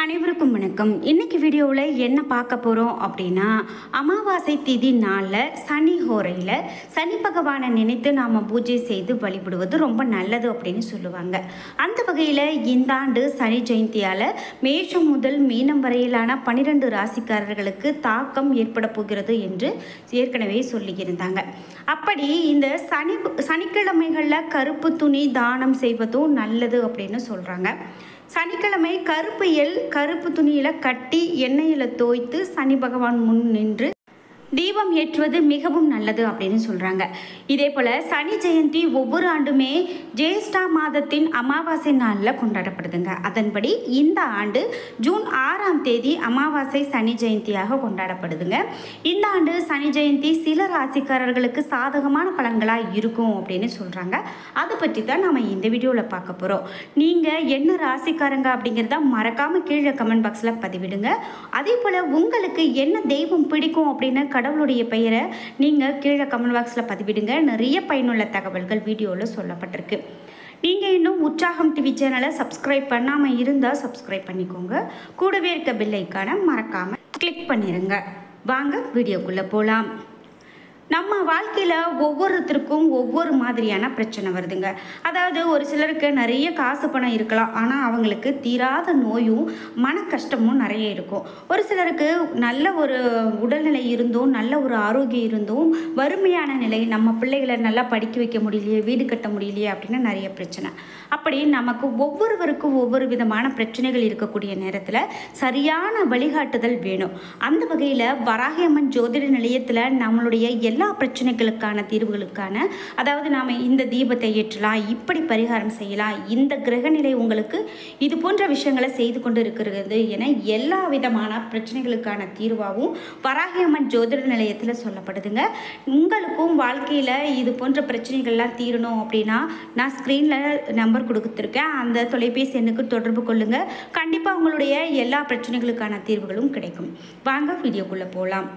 அனைவருக்கும் வணக்கம். இன்னைக்கு வீடியோவில் என்ன பார்க்க போகிறோம் அப்படின்னா, அமாவாசை திதி நாளில் சனி ஹோரையில் சனி பகவானை நினைத்து நாம் பூஜை செய்து வழிபடுவது ரொம்ப நல்லது அப்படின்னு சொல்லுவாங்க. அந்த வகையில் இந்த ஆண்டு சனி ஜெயந்தியால் மேஷம் முதல் மீனம் வரையிலான 12 ராசிக்காரர்களுக்கு தாக்கம் ஏற்பட போகிறது என்று ஏற்கனவே சொல்லியிருந்தாங்க. அப்படி இந்த சனிக்கிழமைகளில் கருப்பு துணி தானம் செய்வதும் நல்லது அப்படின்னு சொல்கிறாங்க. சனிக்கிழமை கருப்பு துணியில் கட்டி எண்ணெயில் தோய்த்து சனி பகவான் முன் நின்று தீபம் ஏற்றுவது மிகவும் நல்லது அப்படின்னு சொல்கிறாங்க. இதே போல் சனி ஜெயந்தி ஒவ்வொரு ஆண்டுமே ஜேஷ்டா மாதத்தின் அமாவாசை நாளில் கொண்டாடப்படுதுங்க. அதன்படி இந்த ஆண்டு ஜூன் 6ஆம் தேதி அமாவாசை சனி ஜெயந்தியாக கொண்டாடப்படுதுங்க. இந்த ஆண்டு சனி ஜெயந்தி சில ராசிக்காரர்களுக்கு சாதகமான பலன்களாக இருக்கும் அப்படின்னு சொல்கிறாங்க. அதை பற்றி தான் நம்ம இந்த வீடியோவில் பார்க்க போகிறோம். நீங்கள் என்ன ராசிக்காரங்க அப்படிங்கிறத மறக்காமல் கீழே கமெண்ட் பாக்ஸில் பதிவிடுங்க. அதே போல் உங்களுக்கு என்ன தெய்வம் பிடிக்கும் அப்படின்னு கடவுளுடைய பெயரை நீங்கள் கீழே கமெண்ட் பாக்ஸில் பதிவிடுங்க. நிறைய பயனுள்ள தகவல்கள் வீடியோவில் சொல்லப்பட்டிருக்கு. நீங்கள் இன்னும் உற்சாகம் டிவி சேனலை சப்ஸ்கிரைப் பண்ணாமல் இருந்தால் சப்ஸ்கிரைப் பண்ணிக்கோங்க. கூடவே இருக்க பெல் ஐக்கானை மறக்காமல் கிளிக் பண்ணிடுங்க. வாங்க வீடியோக்குள்ளே போகலாம். நம்ம வாழ்க்கையில் ஒவ்வொருத்தருக்கும் ஒவ்வொரு மாதிரியான பிரச்சனை வருதுங்க. அதாவது ஒரு சிலருக்கு நிறைய காசு பணம் இருக்கலாம், ஆனால் அவங்களுக்கு தீராத நோயும் மன கஷ்டமும் நிறைய இருக்கும். ஒரு சிலருக்கு நல்ல ஒரு உடல்நிலை இருந்தும் நல்ல ஒரு ஆரோக்கியம் இருந்தும் வறுமையான நிலை, நம்ம பிள்ளைகளை நல்லா படிக்க வைக்க முடியலையே, வீடு கட்ட முடியலையே அப்படின்னு நிறைய பிரச்சனை. அப்படி நமக்கு ஒவ்வொருவருக்கும் ஒவ்வொரு விதமான பிரச்சனைகள் இருக்கக்கூடிய நேரத்தில் சரியான வழிகாட்டுதல் வேணும். அந்த வகையில் வராகியம்மன் ஜோதிட நிலையத்தில் நம்மளுடைய எல்லா பிரச்சனைகளுக்கான தீர்வுகளுக்கான, அதாவது நாம் இந்த தீபத்தை ஏற்றலாம், இப்படி பரிகாரம் செய்யலாம், இந்த கிரகநிலை உங்களுக்கு இது போன்ற விஷயங்களை செய்து கொண்டு இருக்கிறது என எல்லா விதமான பிரச்சனைகளுக்கான தீர்வாகவும் வராகியம்மன் ஜோதிட நிலையத்தில் சொல்லப்படுதுங்க. உங்களுக்கும் வாழ்க்கையில் இது போன்ற பிரச்சனைகள்லாம் தீரணும் அப்படின்னா நான் ஸ்க்ரீனில் நம்பர் கொடுத்துருக்கேன். அந்த தொலைபேசி எண்ணுக்கு தொடர்பு கொள்ளுங்கள். கண்டிப்பாக உங்களுடைய எல்லா பிரச்சனைகளுக்கான தீர்வுகளும் கிடைக்கும். வாங்க வீடியோக்குள்ளே போகலாம்.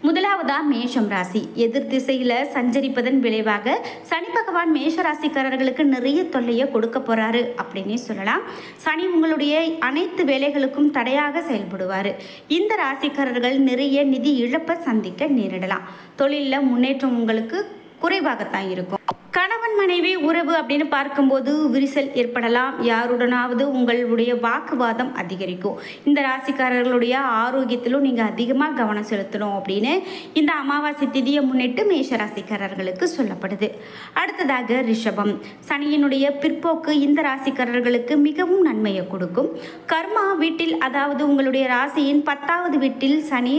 முதலாவதாக மேஷம் ராசி. எதிர் திசையில் சஞ்சரிப்பதன் விளைவாக சனி பகவான் மேஷ ராசிக்காரர்களுக்கு நிறைய தொல்லையை கொடுக்க போகிறாரு அப்படின்னே சொல்லலாம். சனி உங்களுடைய அனைத்து வேலைகளுக்கும் தடையாக செயல்படுவார். இந்த ராசிக்காரர்கள் நிறைய நிதி இழப்பை சந்திக்க நேரிடலாம். தொழிலில் முன்னேற்றம் உங்களுக்கு குறைவாகத்தான் இருக்கும். கணவன் மனைவி உறவு அப்படின்னு பார்க்கும்போது விரிசல் ஏற்படலாம். யாருடனாவது உங்களுடைய வாக்குவாதம் அதிகரிக்கும். இந்த ராசிக்காரர்களுடைய ஆரோக்கியத்திலும் நீங்கள் அதிகமாக கவனம் செலுத்தணும் அப்படின்னு இந்த அமாவாசை திதியை முன்னிட்டு மேஷ ராசிக்காரர்களுக்கு சொல்லப்படுது. அடுத்ததாக ரிஷபம். சனியினுடைய பிற்போக்கு இந்த ராசிக்காரர்களுக்கு மிகவும் நன்மையை கொடுக்கும். கர்மா வீட்டில், அதாவது உங்களுடைய ராசியின் 10வது வீட்டில் சனி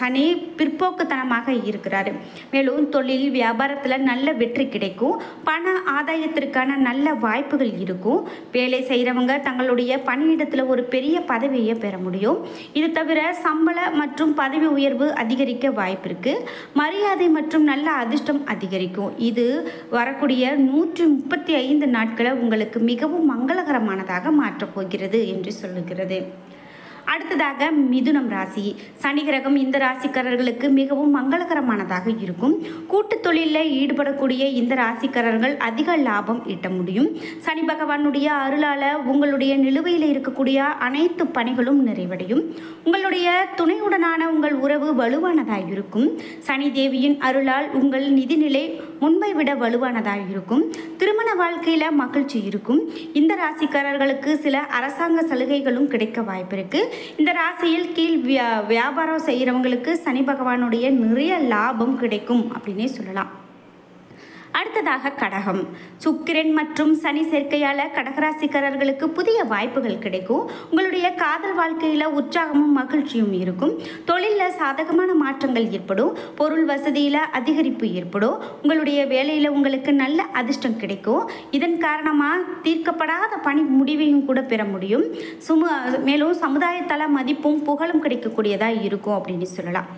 சனி பிற்போக்குத்தனமாக இருக்கிறாரு. மேலும் தொழில் வியாபாரத்தில் நல்ல வெற்றி கிடைக்கும். பண ஆதாயத்திற்கான நல்ல வாய்ப்புகள் இருக்கும். வேலை செய்கிறவங்க தங்களுடைய பணியிடத்தில் ஒரு பெரிய பதவியை பெற முடியும். இது தவிர சம்பள மற்றும் பதவி உயர்வு அதிகரிக்க வாய்ப்பு இருக்கு. மரியாதை மற்றும் நல்ல அதிர்ஷ்டம் அதிகரிக்கும். இது வரக்கூடிய 135 நாட்களை உங்களுக்கு மிகவும் மங்களகரமானதாக மாற்றப் போகிறது என்று சொல்லுகிறது. அடுத்ததாக மிதுனம் ராசி. சனி கிரகம் இந்த ராசிக்காரர்களுக்கு மிகவும் மங்களகரமானதாக இருக்கும். கூட்டு தொழிலில் ஈடுபடக்கூடிய இந்த ராசிக்காரர்கள் அதிக லாபம் ஈட்ட முடியும். சனி பகவானுடைய அருளால் உங்களுடைய நிலுவையில் இருக்கக்கூடிய அனைத்து பணிகளும் நிறைவடையும். உங்களுடைய துணையுடனான உங்கள் உறவு வலுவானதாக இருக்கும். சனி தேவியின் அருளால் உங்கள் நிதிநிலை முன்பை விட வலுவானதாக இருக்கும். திருமண வாழ்க்கையில் மகிழ்ச்சி இருக்கும். இந்த ராசிக்காரர்களுக்கு சில அரசாங்க சலுகைகளும் கிடைக்க வாய்ப்பு இருக்கு. இந்த ராசியில் கீழ் வியாபாரம் செய்கிறவங்களுக்கு சனி பகவானுடைய நிறைய லாபம் கிடைக்கும் அப்படின்னே சொல்லலாம். அடுத்ததாக கடகம். சுக்கிரன் மற்றும் சனி சேர்க்கையால் கடகராசிக்காரர்களுக்கு புதிய வாய்ப்புகள் கிடைக்கும். உங்களுடைய காதல் வாழ்க்கையில் உற்சாகமும் மகிழ்ச்சியும் இருக்கும். தொழிலில் சாதகமான மாற்றங்கள் ஏற்படும். பொருள் வசதியில் அதிகரிப்பு ஏற்படும். உங்களுடைய வேலையில் உங்களுக்கு நல்ல அதிர்ஷ்டம் கிடைக்கும். இதன் காரணமாக தீர்க்கப்படாத பணி முடிவையும் கூட பெற முடியும். மேலும் சமுதாயத்தால் மதிப்பும் புகழும் கிடைக்கக்கூடியதாக இருக்கும் அப்படின்னு சொல்லலாம்.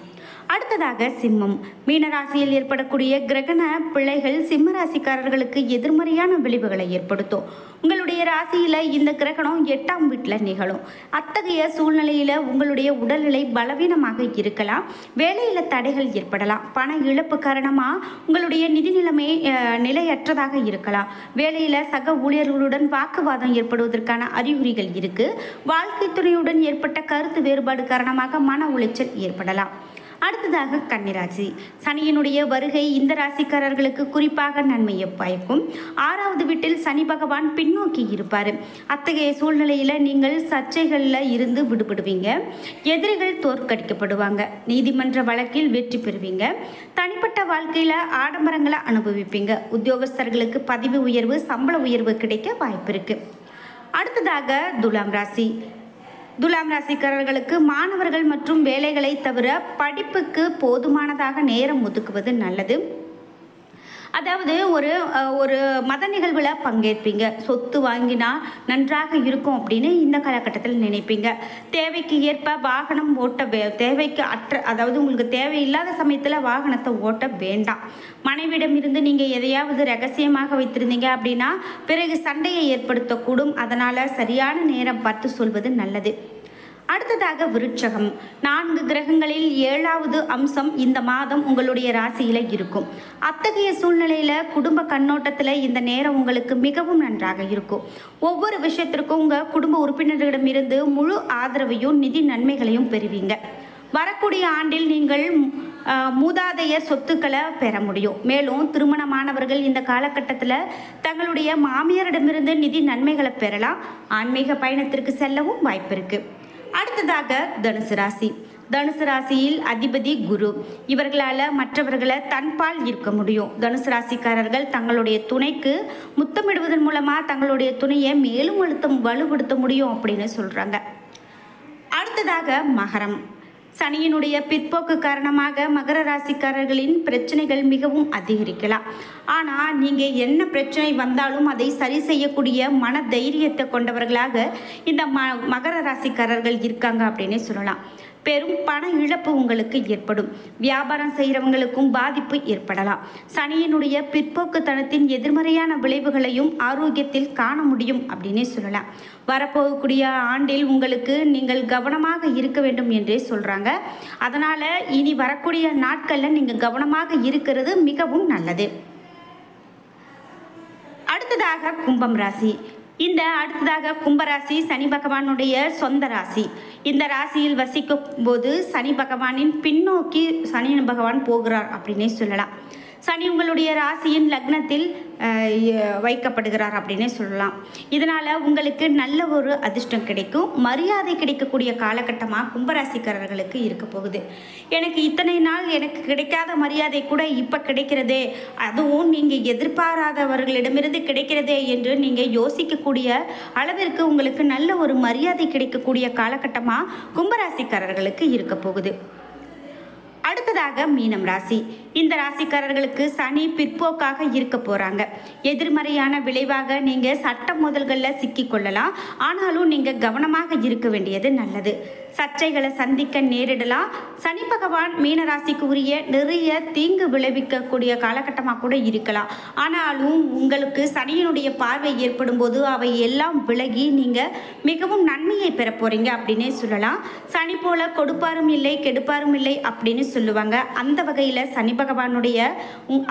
அடுத்ததாக சிம்மம். மீனராசியில் ஏற்படக்கூடிய கிரகண பிழைகள் சிம்ம ராசிக்காரர்களுக்கு எதிர்மறையான விளைவுகளை ஏற்படுத்தும். உங்களுடைய ராசியில் இந்த கிரகணம் 8ஆம் வீட்டில் நிகழும். அத்தகைய சூழ்நிலையில் உங்களுடைய உடல்நிலை பலவீனமாக இருக்கலாம். வேலையில் தடைகள் ஏற்படலாம். பண இழப்பு காரணமாக உங்களுடைய நிதி நிலைமை நிலையற்றதாக இருக்கலாம். வேலையில் சக ஊழியர்களுடன் வாக்குவாதம் ஏற்படுவதற்கான அறிகுறிகள் இருக்குது. வாழ்க்கை துணையுடன் ஏற்பட்ட கருத்து வேறுபாடு காரணமாக மன உளைச்சல் ஏற்படலாம். அடுத்ததாக கன்னிராசி. சனியினுடைய வருகை இந்த ராசிக்காரர்களுக்கு குறிப்பாக நன்மையை பயக்கும். 6வது வீட்டில் சனி பகவான் பின்னோக்கி இருப்பார். அத்தகைய சூழ்நிலையில் நீங்கள் சர்ச்சைகளில் இருந்து விடுபடுவீங்க. எதிரிகள் தோற்கடிக்கப்படுவாங்க. நீதிமன்ற வழக்கில் வெற்றி பெறுவீங்க. தனிப்பட்ட வாழ்க்கையில் ஆடம்பரங்களை அனுபவிப்பீங்க. உத்தியோகஸ்தர்களுக்கு பதவி உயர்வு, சம்பள உயர்வு கிடைக்க வாய்ப்பு இருக்குது. அடுத்ததாக துலாம் ராசி. துலாம் ராசிக்காரர்களுக்கு மாணவர்கள் மற்றும் வேலைகளை தவிர படிப்புக்கு போதுமானதாக நேரம் ஒதுக்குவது நல்லது. அதாவது ஒரு மத நிகழ்வில் பங்கேற்பீங்க. சொத்து வாங்கினா நன்றாக இருக்கும் அப்படின்னு இந்த காலகட்டத்தில் நினைப்பீங்க. தேவைக்கு ஏற்ப வாகனம் தேவைக்கு அதாவது உங்களுக்கு தேவையில்லாத சமயத்தில் வாகனத்தை ஓட்ட வேண்டாம். மனைவிடமிருந்து நீங்கள் எதையாவது ரகசியமாக வைத்திருந்தீங்க அப்படின்னா பிறகு சண்டையை ஏற்படுத்தக்கூடும். அதனால் சரியான நேரம் பார்த்து சொல்வது நல்லது. அடுத்ததாக விருட்சகம். 4 கிரகங்களில் 7வது அம்சம் இந்த மாதம் உங்களுடைய ராசியில் இருக்கும். அத்தகைய சூழ்நிலையில் குடும்ப கண்ணோட்டத்தில் இந்த நேரம் உங்களுக்கு மிகவும் நன்றாக இருக்கும். ஒவ்வொரு விஷயத்திற்கும் உங்கள் குடும்ப உறுப்பினர்களிடமிருந்து முழு ஆதரவையும் நிதி நன்மைகளையும் பெறுவீங்க. வரக்கூடிய ஆண்டில் நீங்கள் மூதாதையர் சொத்துக்களை பெற முடியும். மேலும் திருமணமானவர்கள் இந்த காலகட்டத்தில் தங்களுடைய மாமியாரிடமிருந்து நிதி நன்மைகளை பெறலாம். ஆன்மீக பயணத்திற்கு செல்லவும் வாய்ப்பு இருக்குது. அடுத்ததாக தனுசு ராசி. தனுசு ராசியில் அதிபதி குரு. இவர்களால் மற்றவர்களை தன்பால் ஈர்க்க முடியும். தனுசு ராசிக்காரர்கள் தங்களுடைய துணைக்கு முத்தமிடுவதன் மூலமாக தங்களுடைய துணையை மேலும் வலுப்படுத்த முடியும் அப்படின்னு சொல்கிறாங்க. அடுத்ததாக மகரம். சனியினுடைய பிற்போக்கு காரணமாக மகர ராசிக்காரர்களின் பிரச்சனைகள் மிகவும் அதிகரிக்கலாம். ஆனால் நீங்கள் என்ன பிரச்சனை வந்தாலும் அதை சரி செய்யக்கூடிய மன தைரியத்தை கொண்டவர்களாக இந்த மகர ராசிக்காரர்கள் இருக்காங்க அப்படின்னு சொல்லலாம். பெரும் பண இழப்பு உங்களுக்கு ஏற்படும். வியாபாரம் செய்கிறவங்களுக்கும் பாதிப்பு ஏற்படலாம். சனியினுடைய பிற்போக்குத்தனத்தின் எதிர்மறையான விளைவுகளையும் ஆரோக்கியத்தில் காண முடியும் அப்படின்னே சொல்லலாம். வரப்போகக்கூடிய ஆண்டில் உங்களுக்கு நீங்கள் கவனமாக இருக்க வேண்டும் என்றே சொல்கிறாங்க. அதனால் இனி வரக்கூடிய நாட்களில் நீங்கள் கவனமாக இருக்கிறது மிகவும் நல்லது. அடுத்ததாக கும்பம் ராசி. அடுத்ததாக கும்பராசி சனி பகவானுடைய சொந்த ராசி. இந்த ராசியில் வசிக்கும் போது சனி பகவானின் பின்னோக்கி சனி பகவான் போகிறார் அப்படின்னே சொல்லலாம். சனி உங்களுடைய ராசியின் லக்னத்தில் வைக்கப்படுகிறார் அப்படின்னே சொல்லலாம். இதனால் உங்களுக்கு நல்ல ஒரு அதிர்ஷ்டம் கிடைக்கும். மரியாதை கிடைக்கக்கூடிய காலகட்டமாக கும்பராசிக்காரர்களுக்கு இருக்க போகுது. எனக்கு இத்தனை நாள் எனக்கு கிடைக்காத மரியாதை கூட இப்போ கிடைக்கிறதே, அதுவும் நீங்கள் எதிர்பாராதவர்களிடமிருந்து கிடைக்கிறதே என்று நீங்கள் யோசிக்கக்கூடிய அளவிற்கு உங்களுக்கு நல்ல ஒரு மரியாதை கிடைக்கக்கூடிய காலகட்டமாக கும்பராசிக்காரர்களுக்கு இருக்க போகுது. அடுத்ததாக மீனம் ராசி. இந்த ராசிக்காரர்களுக்கு சனி பிற்போக்காக இருக்க போகிறாங்க. எதிர்மறையான விளைவாக நீங்கள் சட்ட மோதல்களில் சிக்கிக்கொள்ளலாம். ஆனாலும் நீங்கள் கவனமாக இருக்க வேண்டியது நல்லது. சர்ச்சைகளை சந்திக்க நேரிடலாம். சனி பகவான் மீனராசிக்கு உரிய நிறைய தீங்கு விளைவிக்கக்கூடிய காலகட்டமாக கூட இருக்கலாம். ஆனாலும் உங்களுக்கு சனியினுடைய பார்வை ஏற்படும் போது அவை எல்லாம் விலகி நீங்கள் மிகவும் நன்மையை பெற போகிறீங்க அப்படின்னே சொல்லலாம். சனி போல கொடுப்பாரும் இல்லை கெடுப்பாரும் இல்லை அப்படின்னு சொல்லுவாங்க. அந்த வகையில் சனி பகவானுடைய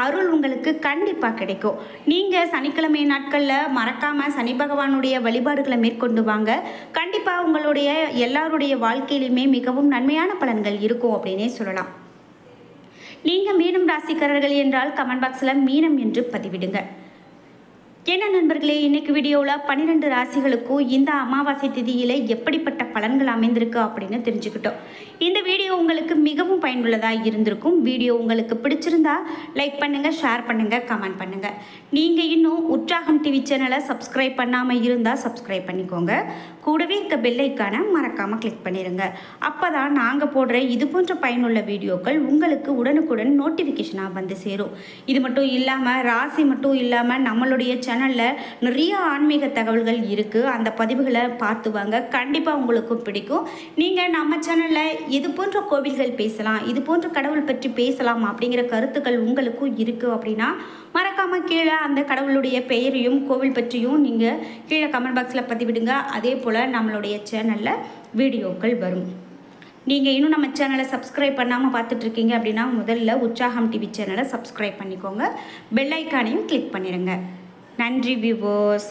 அருள் உங்களுக்கு கண்டிப்பாக கிடைக்கும். நீங்கள் சனிக்கிழமை நாட்களில் மறக்காமல் சனி பகவானுடைய வழிபாடுகளை மேற்கொண்டு வாங்க. கண்டிப்பாக உங்களுடைய எல்லாருடைய வாழ்க்கையிலுமே மிகவும் நன்மையான பலன்கள் இருக்கும் அப்படின்னே சொல்லலாம். நீங்கள் மீனம் ராசிக்காரர்கள் என்றால் கமெண்ட் பாக்ஸில் மீனம் என்று பதிவிடுங்க. என்ன நண்பர்களே, இன்னைக்கு வீடியோவில் 12 ராசிகளுக்கும் இந்த அமாவாசை திதியில் எப்படிப்பட்ட பலன்கள் அமைந்திருக்கு அப்படின்னு தெரிஞ்சுக்கிட்டோம். இந்த வீடியோ உங்களுக்கு மிகவும் பயனுள்ளதாக இருந்திருக்கும். வீடியோ உங்களுக்கு பிடிச்சிருந்தா லைக் பண்ணுங்கள், ஷேர் பண்ணுங்கள், கமெண்ட் பண்ணுங்கள். நீங்கள் இன்னும் உற்சாகம் டிவி சேனலை சப்ஸ்கிரைப் பண்ணாமல் இருந்தால் சப்ஸ்கிரைப் பண்ணிக்கோங்க. கூடவே இருக்க பெல் ஐக்கானை மறக்காமல் கிளிக் பண்ணிடுங்க. அப்போ தான் நாங்கள் போடுற இது போன்ற பயனுள்ள வீடியோக்கள் உங்களுக்கு உடனுக்குடன் நோட்டிஃபிகேஷனாக வந்து சேரும். இது மட்டும் இல்லாமல் ராசி மட்டும் இல்லாமல் நம்மளுடைய சேனலில் நிறைய ஆன்மீக தகவல்கள் இருக்குது. அந்த பதிவுகளை பார்த்து வாங்க, கண்டிப்பாக உங்களுக்கும் பிடிக்கும். நீங்கள் நம்ம சேனலில் இது போன்ற கோவில்கள் பேசலாம், இது போன்ற கடவுள் பற்றி பேசலாம் அப்படிங்கிற கருத்துக்கள் உங்களுக்கும் இருக்குது அப்படின்னா மறக்காமல் கீழே அந்த கடவுளுடைய பெயரையும் கோவில் பற்றியும் நீங்கள் கீழே கமெண்ட் பாக்ஸில் பதிவிடுங்க. அதே போல் நம்மளுடைய சேனலில் வீடியோக்கள் வரும். நீங்கள் இன்னும் நம்ம சேனலை சப்ஸ்கிரைப் பண்ணாமல் பார்த்துட்ருக்கீங்க அப்படின்னா முதல்ல உற்சாகம் டிவி சேனலை சப்ஸ்கிரைப் பண்ணிக்கோங்க. பெல் ஐக்கானையும் கிளிக் பண்ணிடுங்க. நன்றி வியூவர்ஸ்.